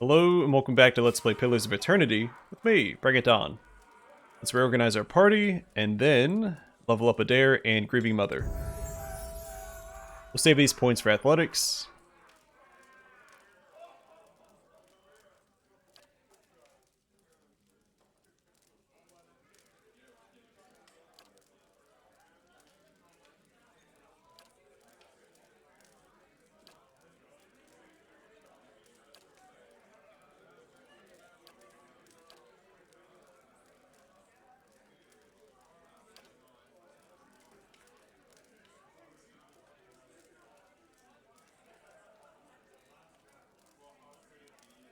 Hello and welcome back to Let's Play Pillars of Eternity with me, Bring It On. Let's reorganize our party and then level up Adair and Grieving Mother. We'll save these points for athletics.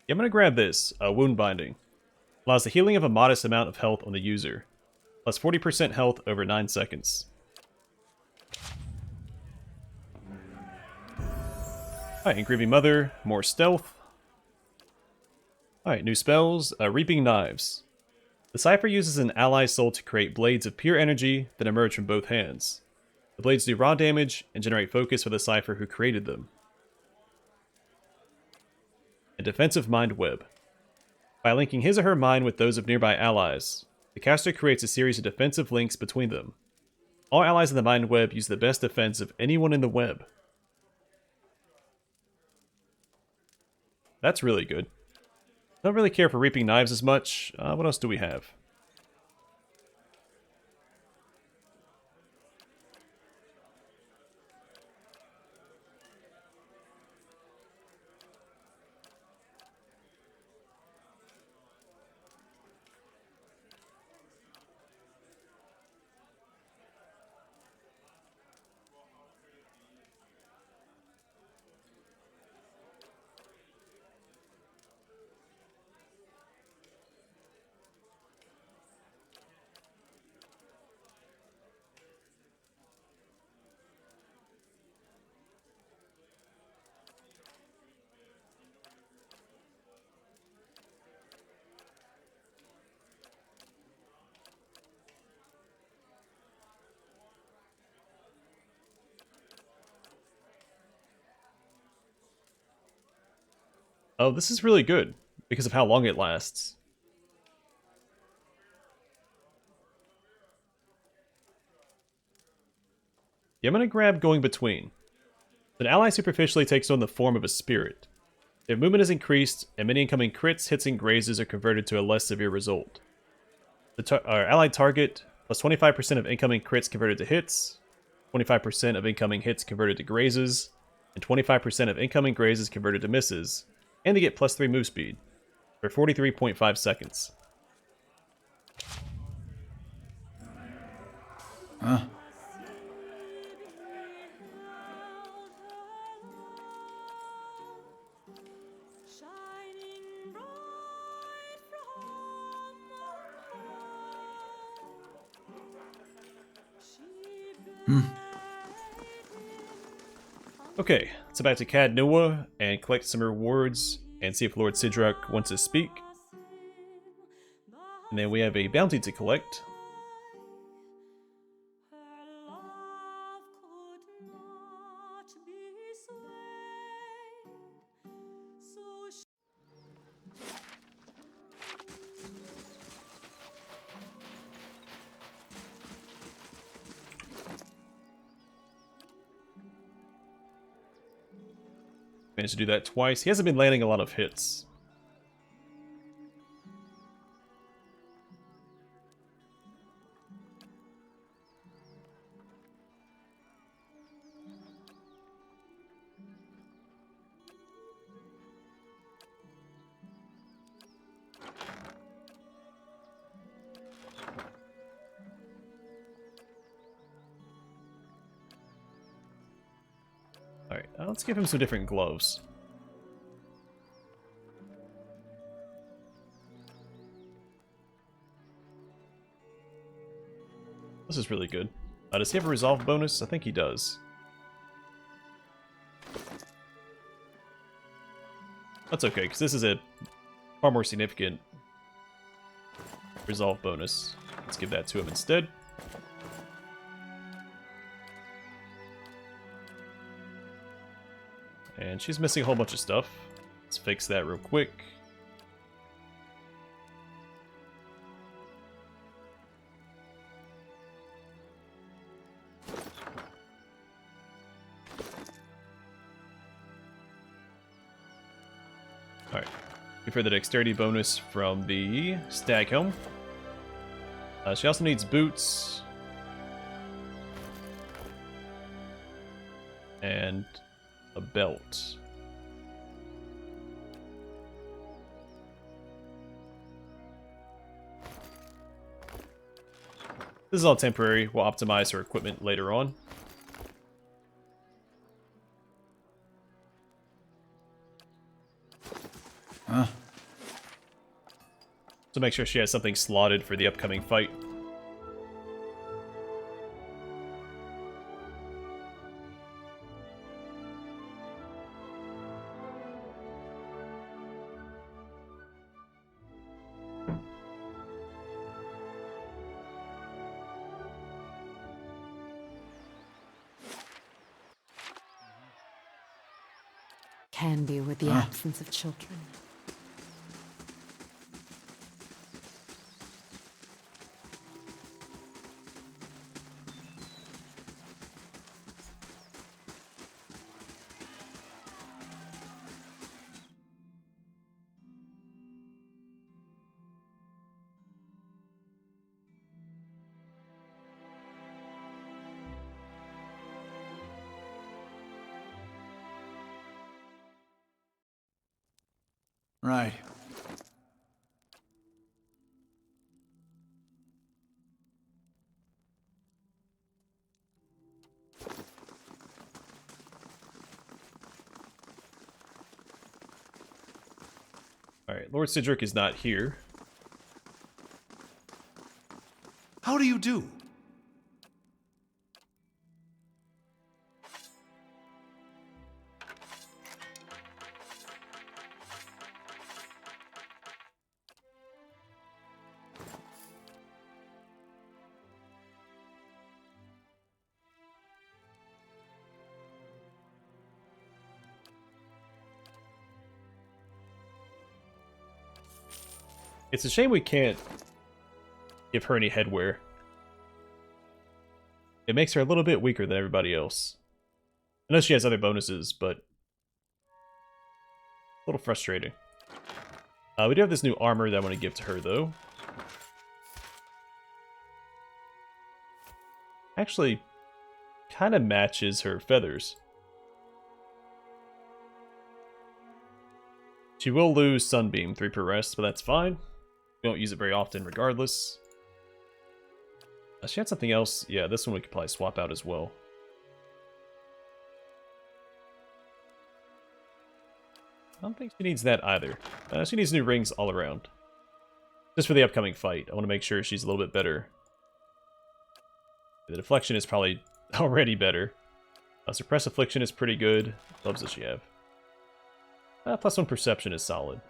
Yeah, I'm going to grab this, Wound Binding. Allows the healing of a modest amount of health on the user. Plus 40% health over 9 seconds. Alright, and Grieving Mother, more stealth. Alright, new spells, Reaping Knives. The Cypher uses an ally's soul to create blades of pure energy that emerge from both hands. The blades do raw damage and generate focus for the Cypher who created them. A defensive mind web. By linking his or her mind with those of nearby allies, the caster creates a series of defensive links between them. All allies in the mind web use the best defense of anyone in the web. That's really good. Don't really care for Reaping Knives as much. What else do we have? Oh, this is really good, because of how long it lasts. Yeah, I'm going to grab Going Between. An ally superficially takes on the form of a spirit. Their movement is increased, and many incoming crits, hits, and grazes are converted to a less severe result. Our allied target, plus 25% of incoming crits converted to hits, 25% of incoming hits converted to grazes, and 25% of incoming grazes converted to misses. And they get plus 3 move speed for 43.5 seconds. Okay, so back to Cad Noah and collect some rewards and see if Lord Sidrak wants to speak. And then we have a bounty to collect. Managed to do that twice. He hasn't been landing a lot of hits. Alright, let's give him some different gloves. This is really good. Does he have a resolve bonus? I think he does. That's okay, because this is a far more significant resolve bonus. Let's give that to him instead. And she's missing a whole bunch of stuff. Let's fix that real quick. Alright. Give her the dexterity bonus from the stag helm. She also needs boots. And a belt. This is all temporary. We'll optimize her equipment later on. Huh? So make sure she has something slotted for the upcoming fight. Candy with the absence of children. Right. Alright, Lord Sidric is not here. How do you do? It's a shame we can't give her any headwear. It makes her a little bit weaker than everybody else. I know she has other bonuses, but a little frustrating. We do have this new armor that I want to give to her, though. Actually, kind of matches her feathers. She will lose Sunbeam 3 per rest, but that's fine. We don't use it very often regardless. She had something else. Yeah, this one we could probably swap out as well. I don't think she needs that either. She needs new rings all around. Just for the upcoming fight. I want to make sure she's a little bit better. The deflection is probably already better. Suppress affliction is pretty good. What gloves does she have? +1 perception is solid.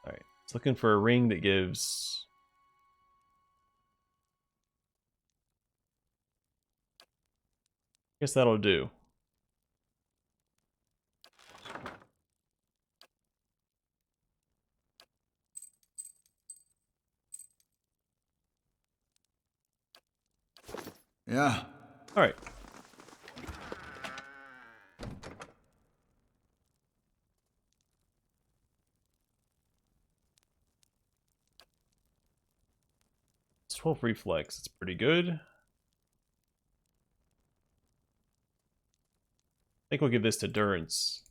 Alright, it's looking for a ring that gives... Guess that'll do. Yeah. Alright. It's 12 reflex. It's pretty good. I think we'll give this to Durance.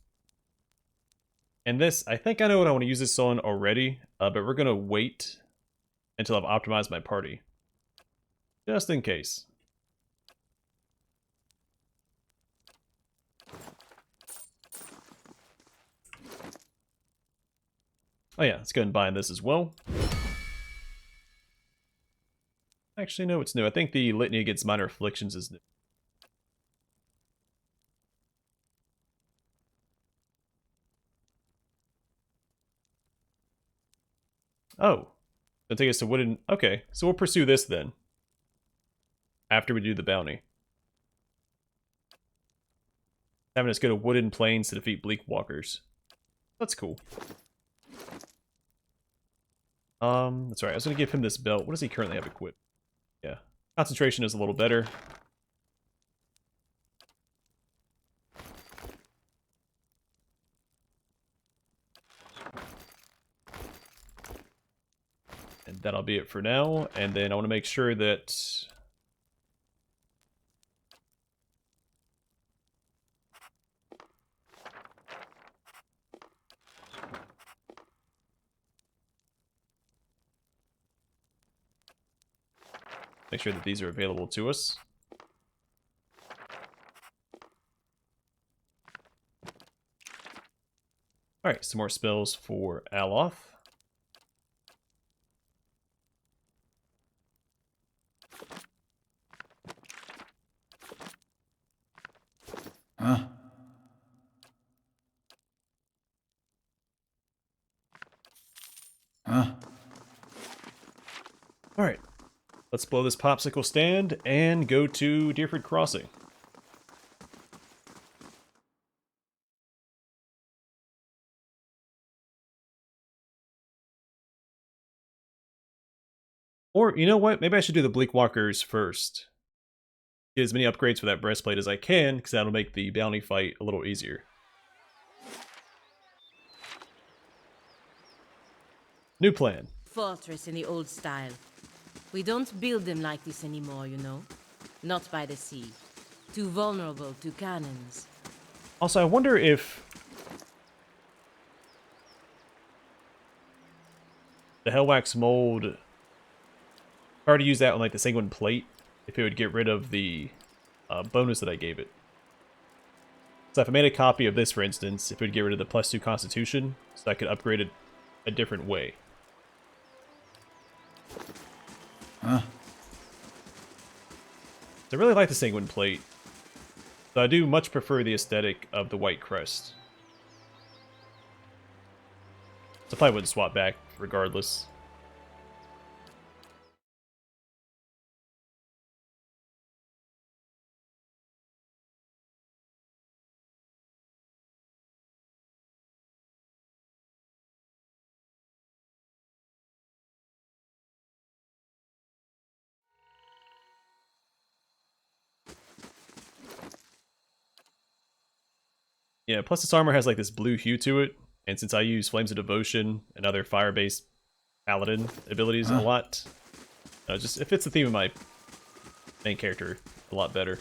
And this, I think I know what I want to use this on already, but we're going to wait until I've optimized my party. Just in case. Oh yeah, let's go ahead and bind this as well. Actually, no, it's new. I think the Litany Against Minor Afflictions is new. Oh. It'll take us to wooden... Okay, so we'll pursue this then. After we do the bounty. Having us go to Wooded Plains to defeat Bleak Walkers. That's cool. That's right. I was going to give him this belt. What does he currently have equipped? Yeah. Concentration is a little better. that'll be it for now. And then I want to make sure that... Make sure that these are available to us. Alright, some more spells for Aloth. Huh? Huh? Alright, let's blow this popsicle stand and go to Deerford Crossing. Or, you know what? Maybe I should do the Bleak Walkers first. Get as many upgrades for that breastplate as I can, because that'll make the bounty fight a little easier. New plan. Fortress in the old style. We don't build them like this anymore, you know. Not by the sea. Too vulnerable to cannons. Also, I wonder if the Hellwax mold, hard to use that on like the Sanguine plate, if it would get rid of the bonus that I gave it. So if I made a copy of this, for instance, if it would get rid of the +2 Constitution, so I could upgrade it a different way. Huh? So I really like the Sanguine plate, so I do much prefer the aesthetic of the White Crest. So I probably wouldn't swap back regardless. Yeah, plus this armor has like this blue hue to it, and since I use Flames of Devotion and other fire-based Paladin abilities a lot, it fits the theme of my main character a lot better.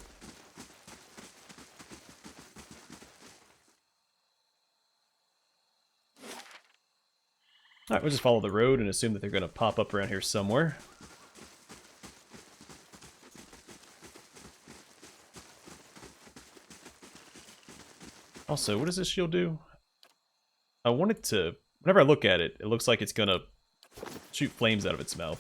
Alright, we'll just follow the road and assume that they're going to pop up around here somewhere. Also, what does this shield do? I want it to... Whenever I look at it, it looks like it's going to shoot flames out of its mouth.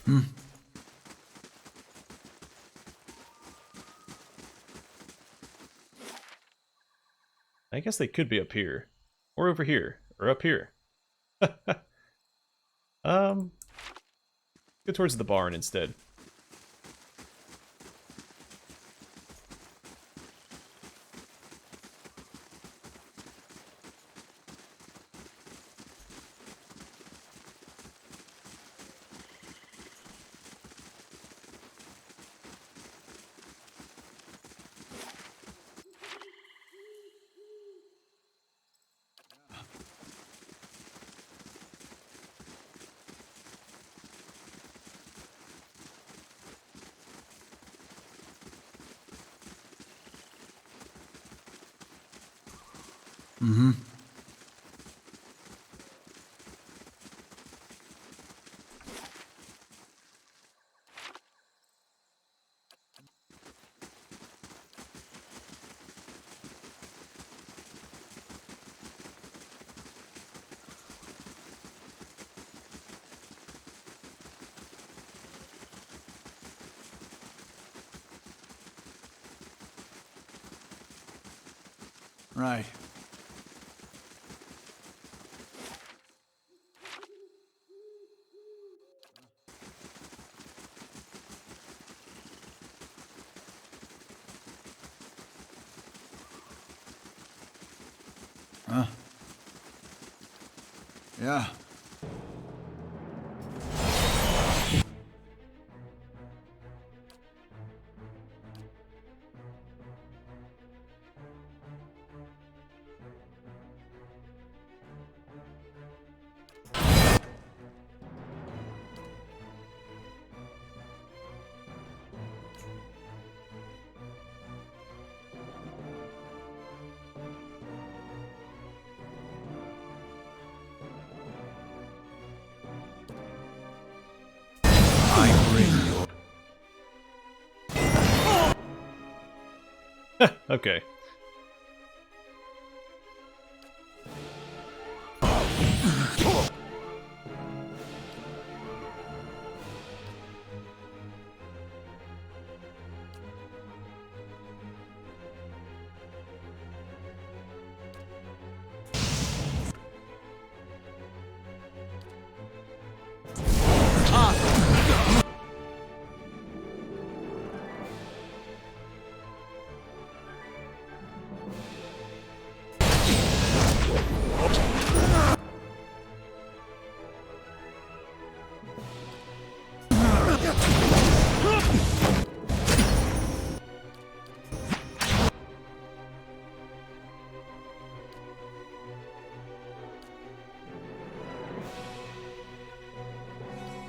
I guess they could be up here. Or over here. Or up here. Go towards the barn instead. Mm-hmm. Right. Huh? Yeah. Okay.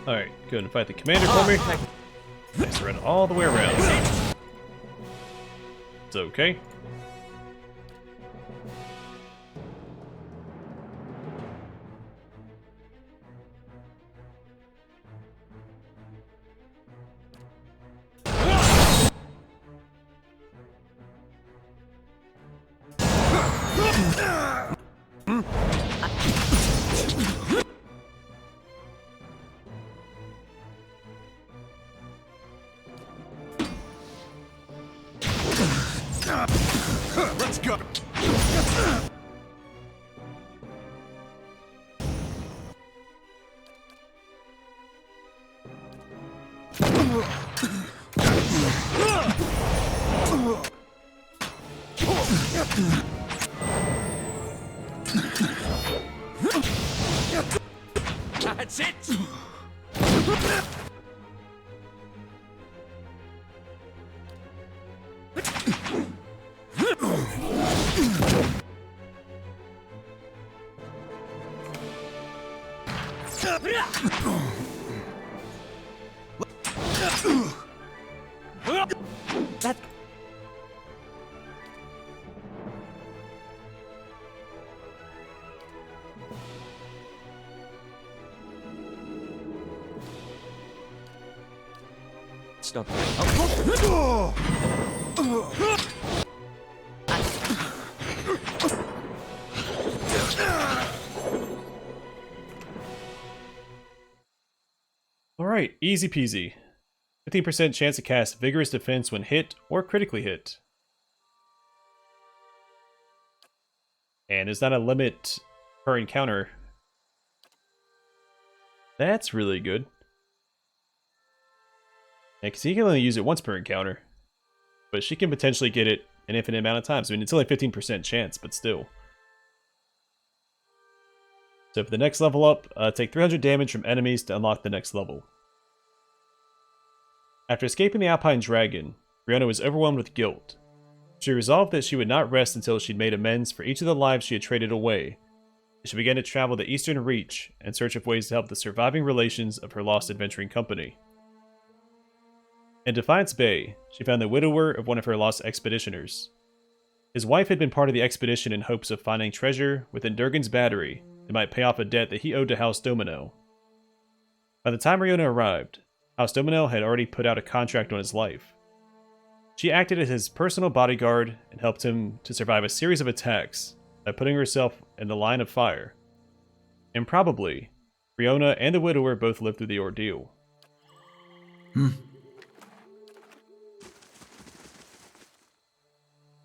Alright, go ahead and fight the commander for me. Nice, run all the way around. It's okay. Let's go. That's it. That... Stop. Alright, easy peasy. 15% chance to cast Vigorous Defense when hit or critically hit. And there's not a limit per encounter. That's really good. Yeah, because he can only use it once per encounter. But she can potentially get it an infinite amount of times. I mean, it's only 15% chance, but still. So for the next level up, take 300 damage from enemies to unlock the next level. After escaping the Alpine Dragon, Riona was overwhelmed with guilt. She resolved that she would not rest until she'd made amends for each of the lives she had traded away. She began to travel the Eastern Reach in search of ways to help the surviving relations of her lost adventuring company. In Defiance Bay, she found the widower of one of her lost expeditioners. His wife had been part of the expedition in hopes of finding treasure within Durgan's battery that might pay off a debt that he owed to House Domino. By the time Riona arrived, House Domino had already put out a contract on his life. She acted as his personal bodyguard and helped him to survive a series of attacks by putting herself in the line of fire. Improbably, Riona and the widower both lived through the ordeal.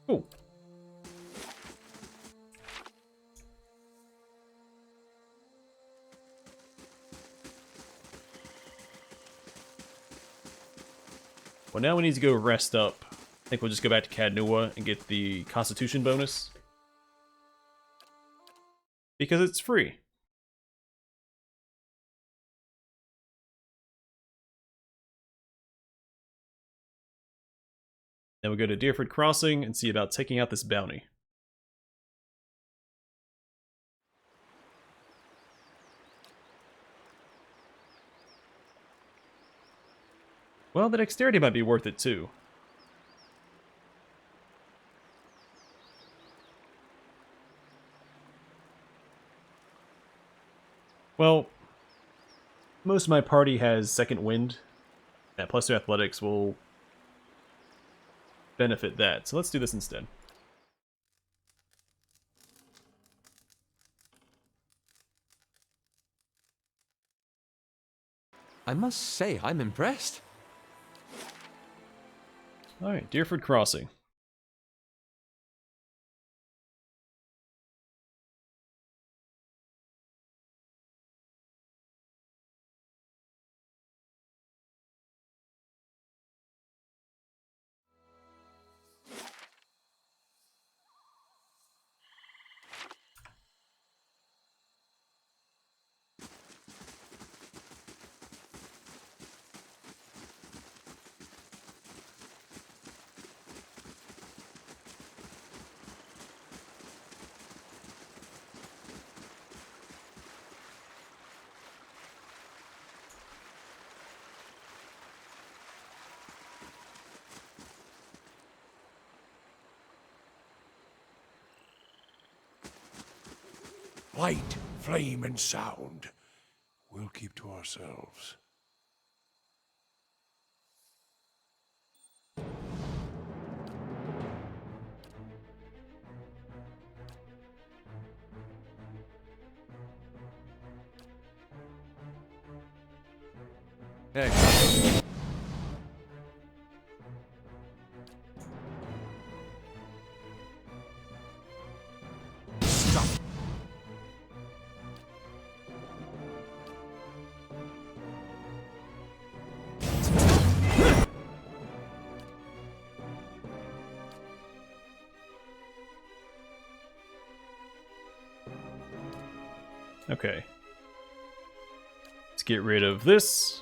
Cool. Well, now we need to go rest up. I think we'll just go back to Cadnua and get the Constitution bonus. Because it's free. Then we'll go to Deerford Crossing and see about taking out this bounty. Well, the dexterity might be worth it too. Well, most of my party has second wind. That plus 2 athletics will benefit that. So let's do this instead. I must say, I'm impressed. Alright, Deerford Crossing. Light, flame, and sound. We'll keep to ourselves. Hey. Stop. Okay. Let's get rid of this.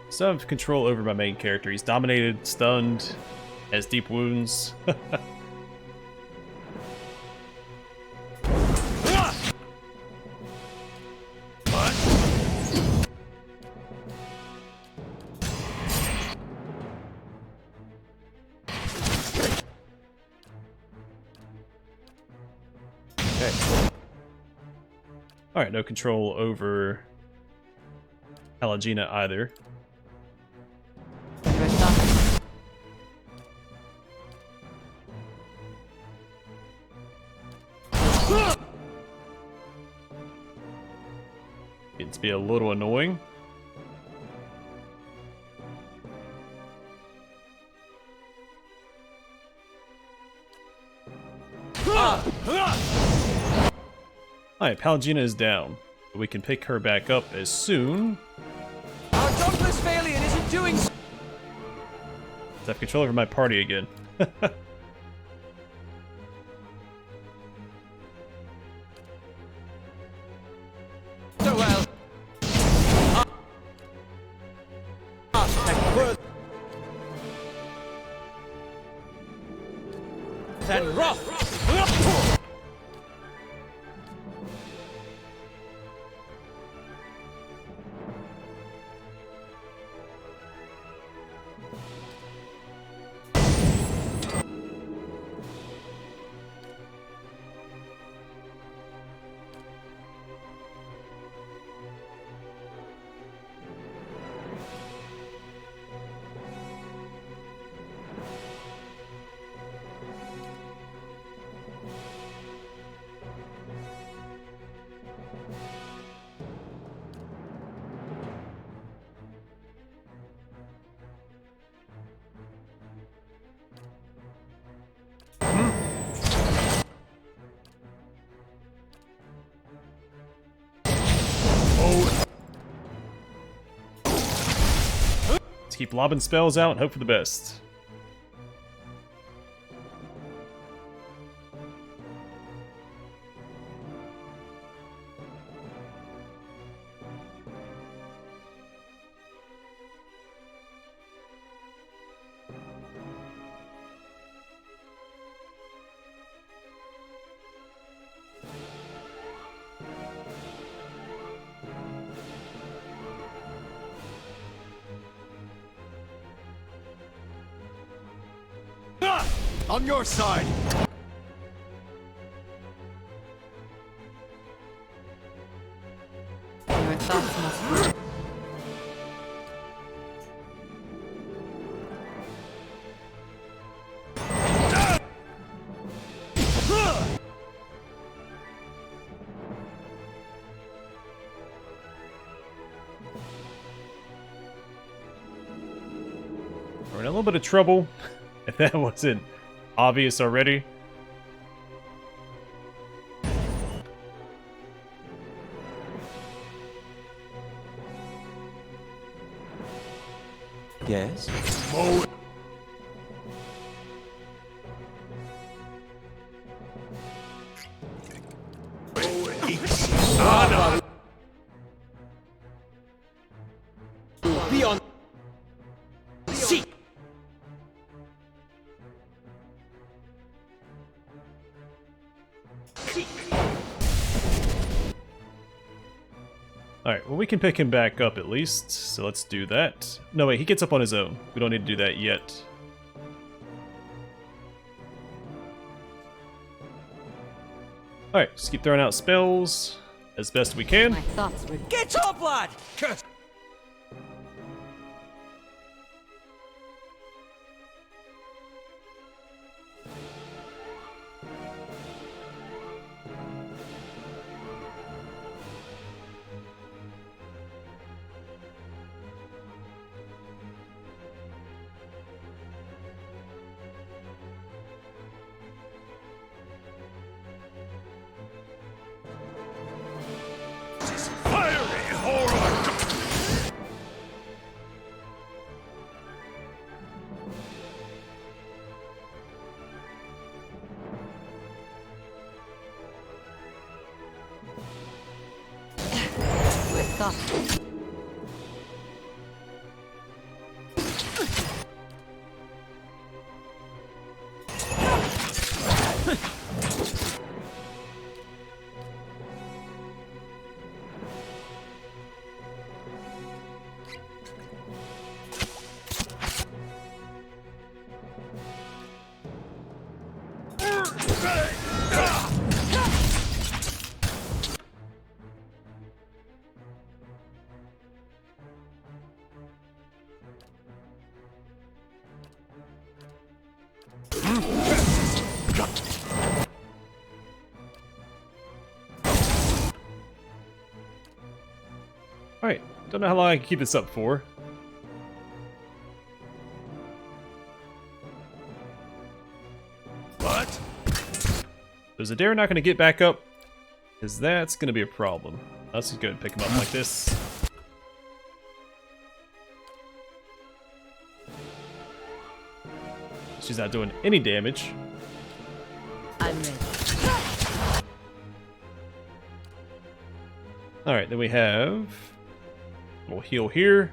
Still have control over my main character. He's dominated, stunned, has deep wounds. Alright, no control over Pallegina either. Getting to be a little annoying. Alright, Pallegina is down. But we can pick her back up as soon Our dauntless Valiant isn't doing so. as I have control over my party again. Well. And rough. Let's keep lobbing spells out and hope for the best. On your side! Your thoughts must be... We're in a little bit of trouble, if that wasn't obvious already. Yes? Be on... See! Alright, well we can pick him back up at least, so let's do that. No wait, he gets up on his own. We don't need to do that yet. Alright, just keep throwing out spells as best we can. My thoughts were... Get up, lad! Fiery horror! With thoughts... Alright, don't know how long I can keep this up for. What? Is Adair not going to get back up? Because that's going to be a problem. Let's just go ahead and pick him up like this. She's not doing any damage. I'm ready. Alright, then we have a little heal here.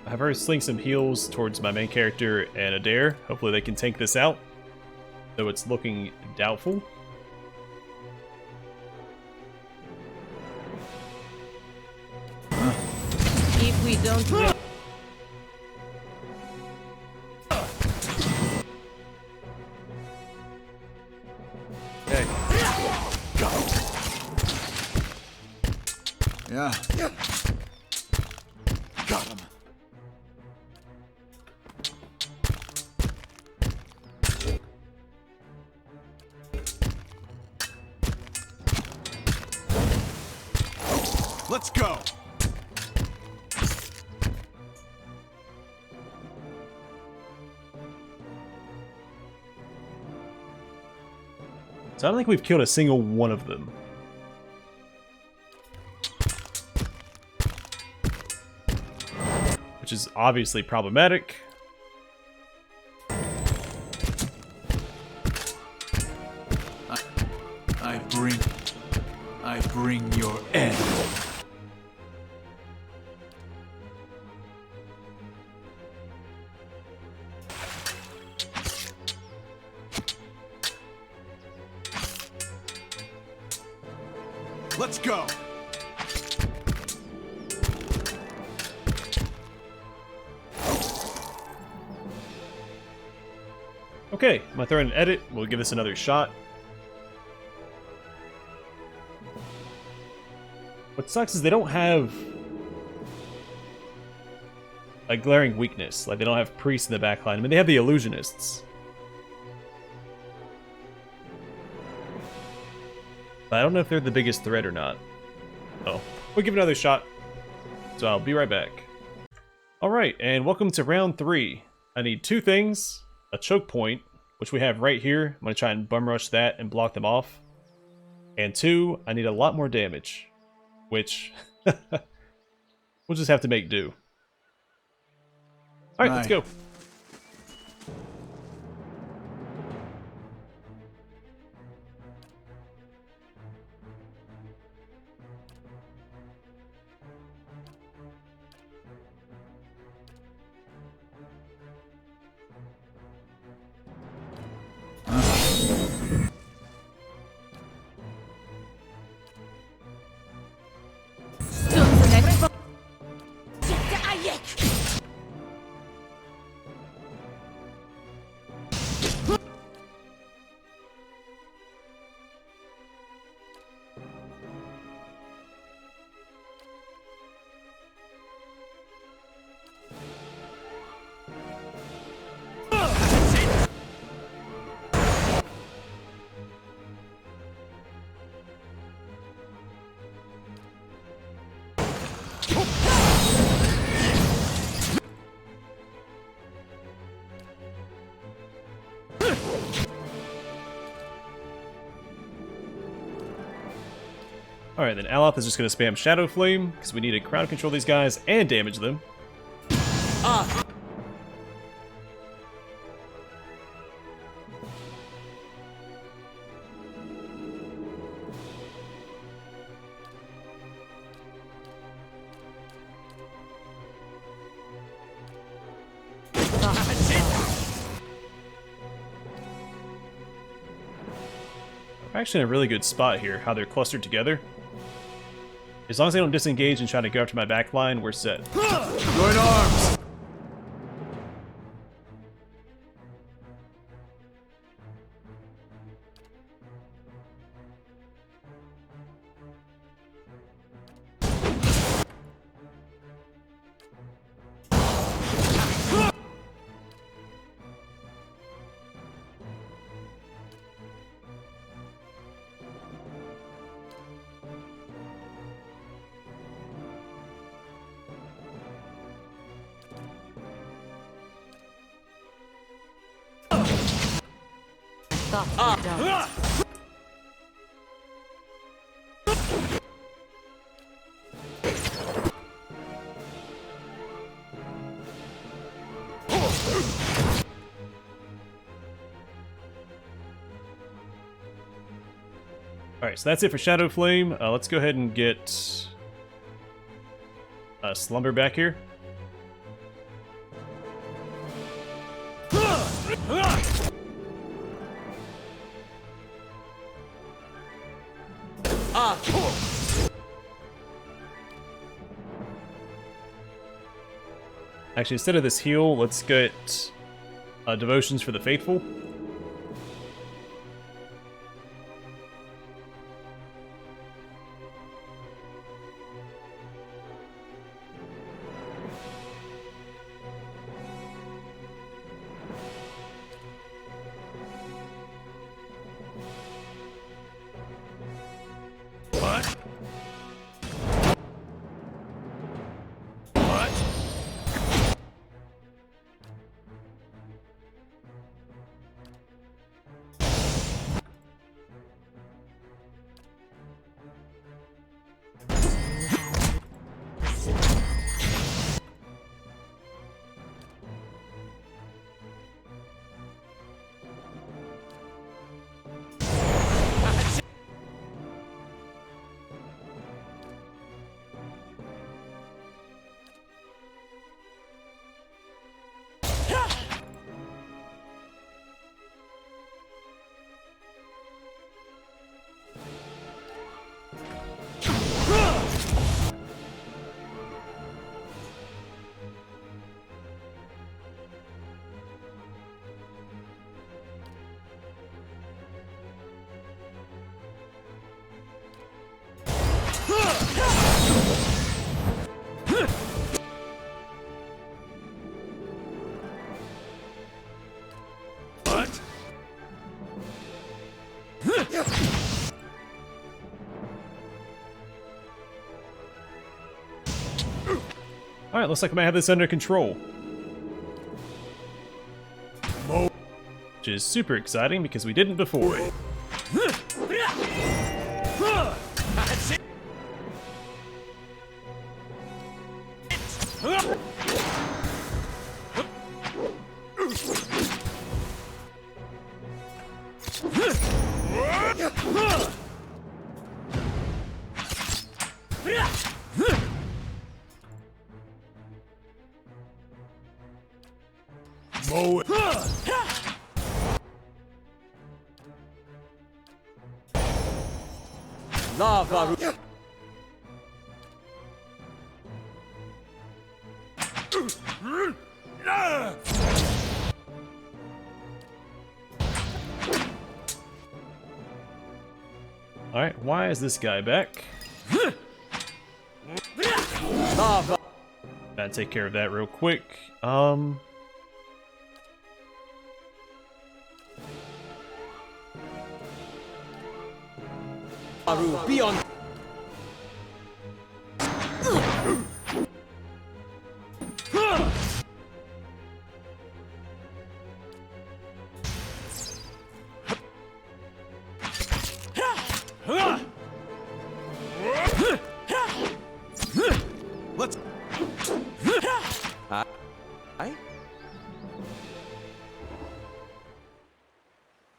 I have her sling some heals towards my main character and Adair. Hopefully they can tank this out, though it's looking doubtful. If we don't win, Yeah. Got him. Let's go. So I don't think we've killed a single one of them. Which is obviously problematic. I bring your end. go! Okay, I'm gonna throw in an edit. We'll give this another shot. What sucks is they don't have a glaring weakness. Like, they don't have priests in the backline. I mean, they have the illusionists. But I don't know if they're the biggest threat or not. Oh, we'll give it another shot. So I'll be right back. Alright, and welcome to round 3. I need 2 things. A choke point, which we have right here. I'm going to try and bum rush that and block them off. And 2, I need a lot more damage, which we'll just have to make do. Alright, let's go. Alright, then Aloth is just going to spam Shadow Flame, because we need to crowd control these guys and damage them. We're actually in a really good spot here, how they're clustered together. As long as they don't disengage and try to go after my backline, we're set. Join arms! Thoughts were dark. Alright, so that's it for Shadow Flame. Let's go ahead and get Slumber back here. Actually, instead of this heal, let's get Devotions for the Faithful. Alright, looks like I might have this under control. Which is super exciting because we didn't before. That's it. Mow it. Lava. Alright, why is this guy back? Lava. Gotta take care of that real quick. Be on. Let's.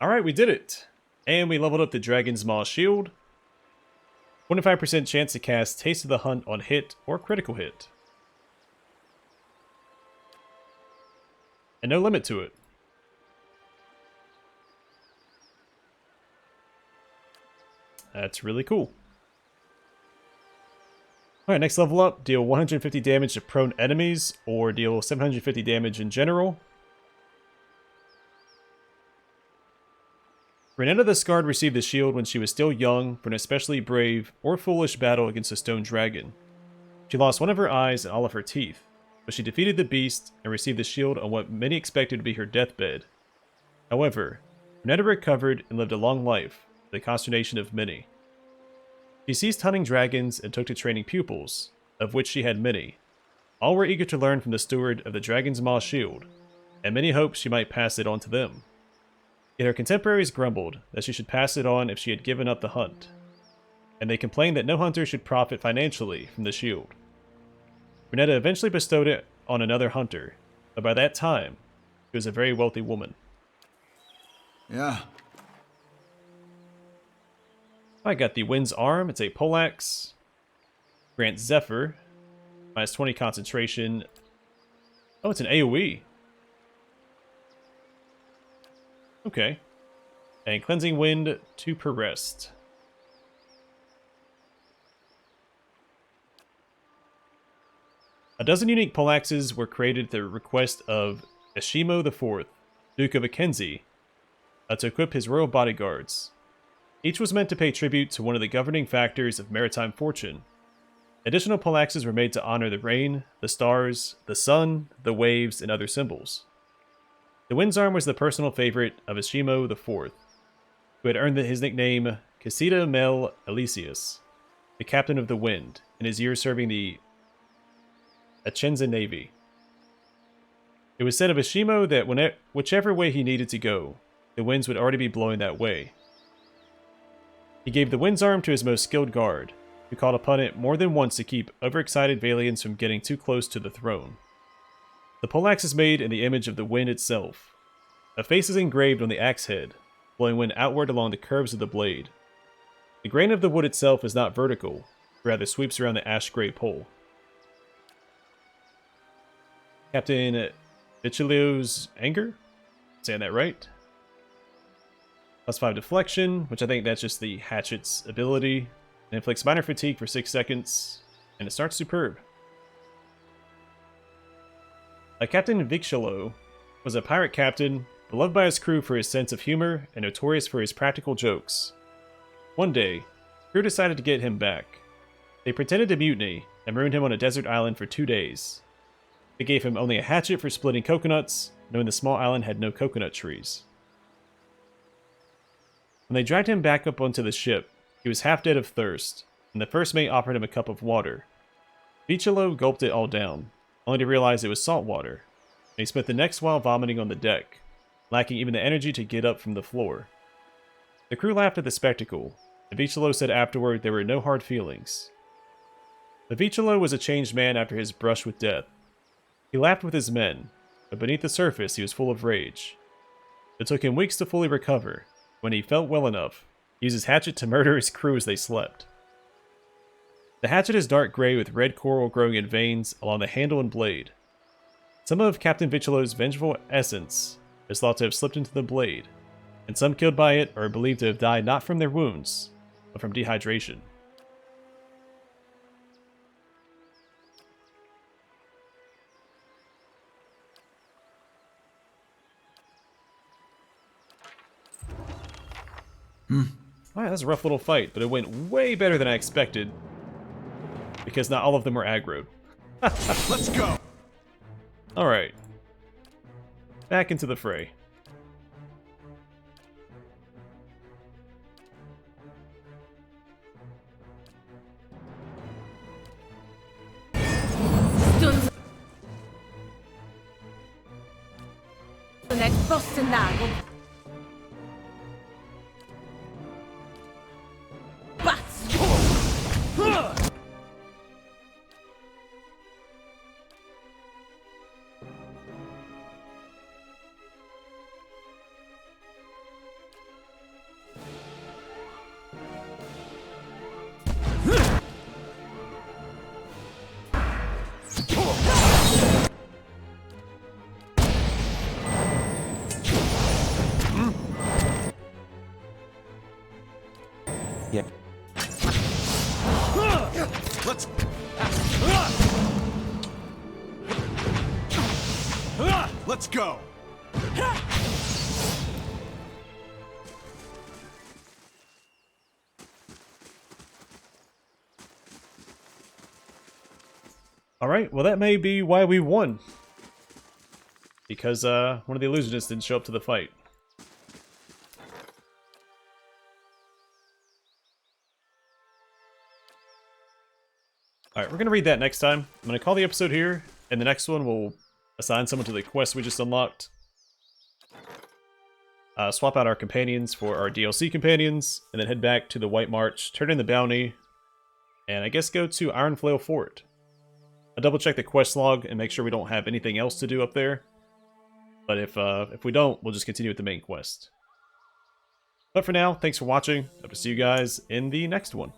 Alright, we did it. And we leveled up the Dragon's Maw Shield. 25% chance to cast Taste of the Hunt on hit or critical hit. And no limit to it. That's really cool. Alright, next level up. Deal 150 damage to prone enemies, or deal 750 damage in general. Renetta the Scarred received the shield when she was still young for an especially brave or foolish battle against a stone dragon. She lost one of her eyes and all of her teeth, but she defeated the beast and received the shield on what many expected to be her deathbed. However, Renetta recovered and lived a long life, to the consternation of many. She ceased hunting dragons and took to training pupils, of which she had many. All were eager to learn from the steward of the Dragon's Maw Shield, and many hoped she might pass it on to them. Yet her contemporaries grumbled that she should pass it on if she had given up the hunt, and they complained that no hunter should profit financially from the shield. Renetta eventually bestowed it on another hunter, but by that time, she was a very wealthy woman. Yeah. I got the Wind's Arm. It's a poleaxe. Grants Zephyr. Minus 20 concentration. Oh, it's an AoE. Okay. And Cleansing Wind, 2 per rest. A dozen unique poleaxes were created at the request of Ashimo IV, Duke of Akenzi, to equip his royal bodyguards. Each was meant to pay tribute to one of the governing factors of maritime fortune. Additional poleaxes were made to honor the rain, the stars, the sun, the waves, and other symbols. The Wind's Arm was the personal favorite of Ashimo IV, who had earned his nickname Casita Mel Elysius, the captain of the wind, in his years serving the Achenza Navy. It was said of Ashimo that whichever way he needed to go, the winds would already be blowing that way. He gave the Wind's Arm to his most skilled guard, who called upon it more than once to keep overexcited Valians from getting too close to the throne. The poleaxe is made in the image of the wind itself. A face is engraved on the axe head, blowing wind outward along the curves of the blade. The grain of the wood itself is not vertical, rather sweeps around the ash-gray pole. Captain Vichilio's Anger? Saying that right? Plus 5 deflection, which I think that's just the hatchet's ability. It inflicts minor fatigue for 6 seconds, and it starts superb. Captain Vichilo was a pirate captain, beloved by his crew for his sense of humor and notorious for his practical jokes. One day, the crew decided to get him back. They pretended to mutiny and marooned him on a desert island for 2 days. They gave him only a hatchet for splitting coconuts, knowing the small island had no coconut trees. When they dragged him back up onto the ship, he was half dead of thirst, and the first mate offered him a cup of water. Vichilo gulped it all down, only to realize it was salt water, and he spent the next while vomiting on the deck, lacking even the energy to get up from the floor. The crew laughed at the spectacle, and Vicolo said afterward there were no hard feelings. But Vicolo was a changed man after his brush with death. He laughed with his men, but beneath the surface he was full of rage. It took him weeks to fully recover. When he felt well enough, he used his hatchet to murder his crew as they slept. The hatchet is dark gray with red coral growing in veins along the handle and blade. Some of Captain Vicolo's vengeful essence is thought to have slipped into the blade, and some killed by it are believed to have died not from their wounds, but from dehydration. Alright, that was a rough little fight, but it went way better than I expected. Because not all of them were aggroed. Let's go! Alright. Back into the fray. Stunts. Next Boston Lago. Yeah. Let's... Let's go! Alright, well that may be why we won. Because one of the illusionists didn't show up to the fight. Alright, we're going to read that next time. I'm going to call the episode here, and the next one we'll assign someone to the quest we just unlocked. Swap out our companions for our DLC companions, and then head back to the White March, turn in the bounty, and I guess go to Ironflail Fort. I'll double check the quest log and make sure we don't have anything else to do up there. But if we don't, we'll just continue with the main quest. But for now, thanks for watching. Hope to see you guys in the next one.